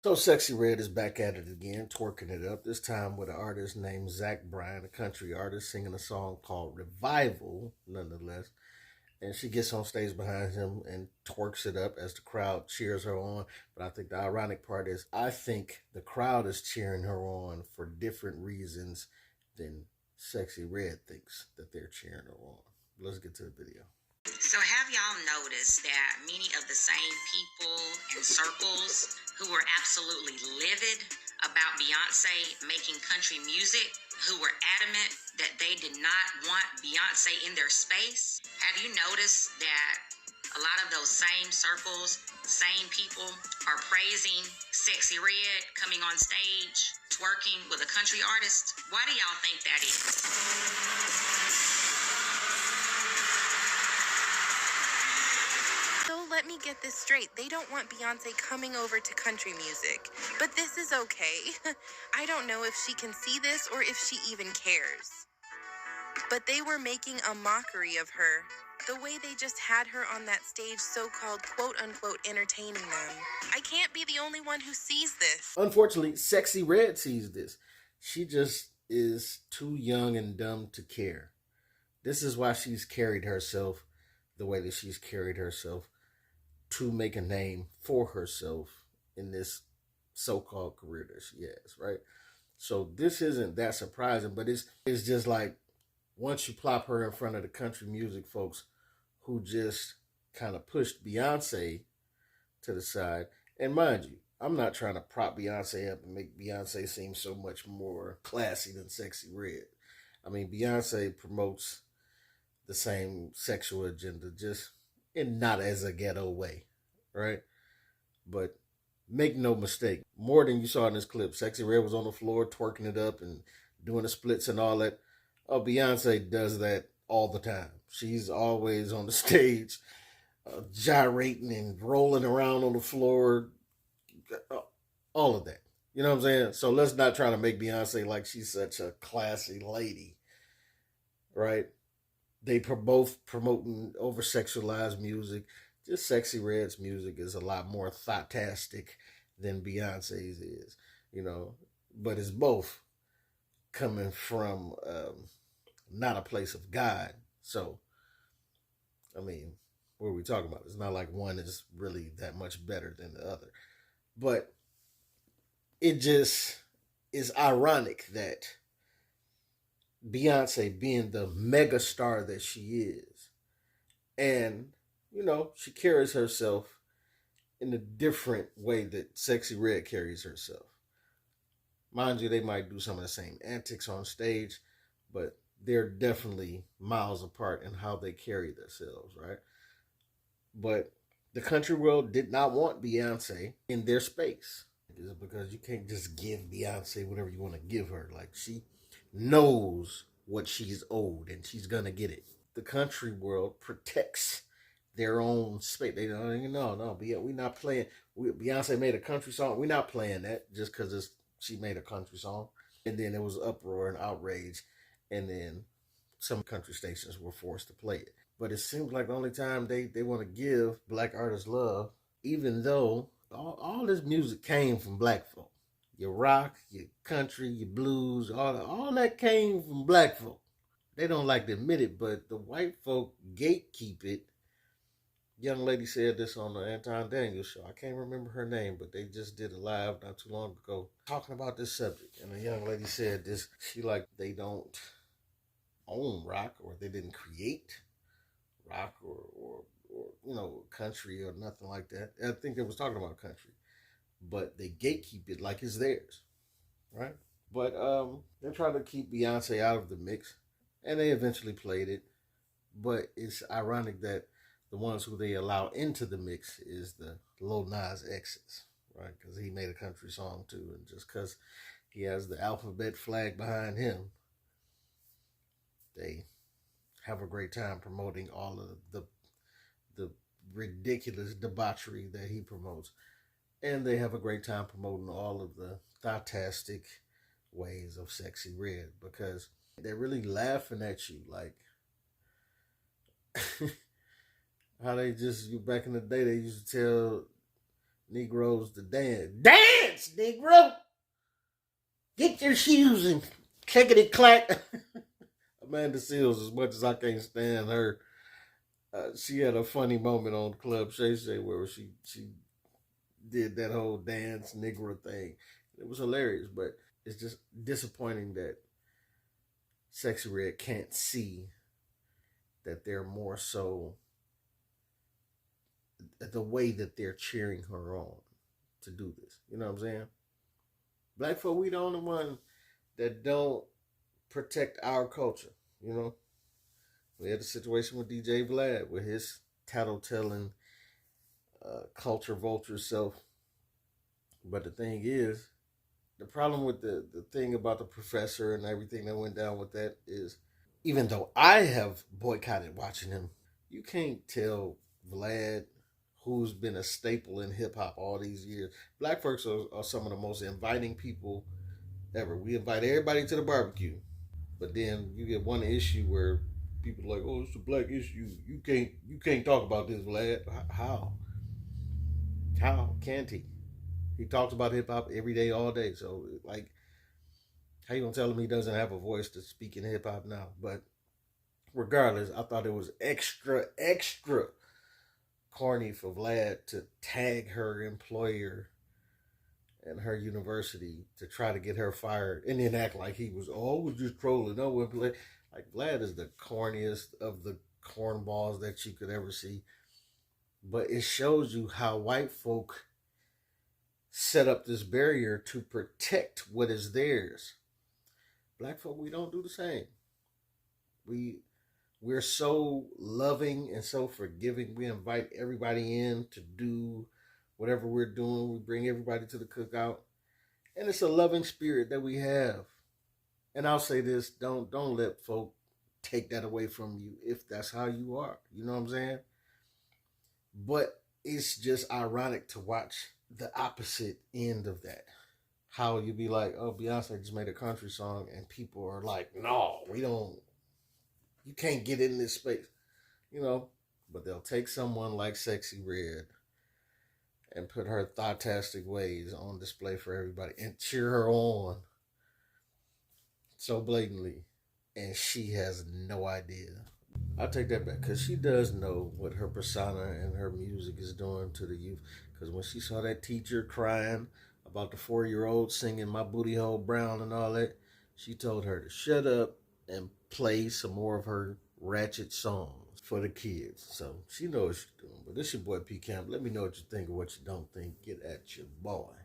So Sexy Red is back at it again, twerking it up, this time with an artist named Zach Bryan, a country artist, singing a song called Revival, nonetheless. And she gets on stage behind him and twerks it up as the crowd cheers her on. But I think the ironic part is, I think the crowd is cheering her on for different reasons than Sexy Red thinks that they're cheering her on. Let's get to the video. So, have y'all noticed that many of the same people and circles who were absolutely livid about Beyonce making country music, who were adamant that they did not want Beyonce in their space? Have you noticed that a lot of those same circles, same people are praising Sexy Red coming on stage, twerking with a country artist? Why do y'all think that is? So let me get this straight. They don't want Beyonce coming over to country music. But this is okay. I don't know if she can see this or if she even cares. But they were making a mockery of her. The way they just had her on that stage, so-called quote-unquote entertaining them. I can't be the only one who sees this. Unfortunately, Sexy Red sees this. She just is too young and dumb to care. This is why she's carried herself the way that she's carried herself to make a name for herself in this so-called career that she has, right? So this isn't that surprising, but it's just like once you plop her in front of the country music folks who just kind of pushed Beyonce to the side. And mind you, I'm not trying to prop Beyonce up and make Beyonce seem so much more classy than Sexy Red. I mean, Beyonce promotes the same sexual agenda, just in not as a ghetto way, right? But make no mistake, more than you saw in this clip, Sexy Red was on the floor twerking it up and doing the splits and all that. Oh, Beyonce does that all the time. She's always on the stage, gyrating and rolling around on the floor, all of that. You know what I'm saying? So let's not try to make Beyonce like she's such a classy lady, right? They both promoting over sexualized music. Just Sexy Red's music is a lot more though-tastic than Beyonce's is, you know. But it's both coming from not a place of God. So, I mean, what are we talking about? It's not like one is really that much better than the other. But it just is ironic that Beyonce being the mega star that she is, and you know, she carries herself in a different way that Sexy Red carries herself. Mind you, they might do some of the same antics on stage, but they're definitely miles apart in how they carry themselves, right? But the country world did not want Beyonce in their space. It's because you can't just give Beyonce whatever you want to give her. Like, she knows what she's owed and she's gonna get it. The country world protects their own space. They don't, no, we're not playing. Beyonce made a country song. We're not playing that just because she made a country song. And then there was uproar and outrage, and then some country stations were forced to play it. But it seems like the only time they want to give black artists love, even though all this music came from black folk. Your rock, your country, your blues, all that came from black folk. They don't like to admit it, but the white folk gatekeep it. Young lady said this on the Anton Daniels show. I can't remember her name, but they just did a live not too long ago talking about this subject. And the young lady said this, she like they don't own rock, or they didn't create rock or you know, country or nothing like that. I think they was talking about country. But they gatekeep it like it's theirs. Right? But they're trying to keep Beyonce out of the mix. And they eventually played it. But it's ironic that the ones who they allow into the mix is the Lil Nas X's, right? Because he made a country song too, and just because he has the alphabet flag behind him, they have a great time promoting all of the ridiculous debauchery that he promotes, and they have a great time promoting all of the fantastic ways of Sexy Red, because they're really laughing at you like how they just, back in the day, they used to tell Negroes to dance. Dance! dance, Negro. Get your shoes and clickety clack. Amanda Seals, as much as I can't stand her, she had a funny moment on Club Shay Shay where she did that whole dance Negro thing. It was hilarious, but it's just disappointing that Sexy Red can't see that they're more so the way that they're cheering her on to do this. You know what I'm saying? Black folk, we the only one that don't protect our culture. You know, we had a situation with DJ Vlad with his tattletailing culture vulture self. But the thing is, the problem with the thing about the professor and everything that went down with that is, even though I have boycotted watching him, you can't tell Vlad, who's been a staple in hip hop all these years. Black folks are some of the most inviting people ever. We invite everybody to the barbecue, but then you get one issue where people are like, "Oh, it's a black issue. You can't talk about this, Vlad." How? How can't he? He talks about hip hop every day, all day. So, like, how you gonna tell him he doesn't have a voice to speak in hip hop now? But regardless, I thought it was extra corny for Vlad to tag her employer and her university to try to get her fired, and then act like he was, oh, was just trolling. No, like Vlad is the corniest of the cornballs that you could ever see. But it shows you how white folk set up this barrier to protect what is theirs. Black folk, we don't do the same. We're so loving and so forgiving. We invite everybody in to do whatever we're doing. We bring everybody to the cookout. And it's a loving spirit that we have. And I'll say this, don't let folk take that away from you if that's how you are. You know what I'm saying? But it's just ironic to watch the opposite end of that. How you be like, oh, Beyonce just made a country song, and people are like, no, we don't, you can't get in this space, you know. But they'll take someone like Sexy Red and put her thoughtastic ways on display for everybody and cheer her on so blatantly, and she has no idea. I take that back, because she does know what her persona and her music is doing to the youth. Because when she saw that teacher crying about the 4-year-old singing "My Booty Hole Brown" and all that, she told her to shut up and play some more of her ratchet songs for the kids. So she knows what she's doing. But this your boy P Camp. Let me know what you think or what you don't think. Get at your boy.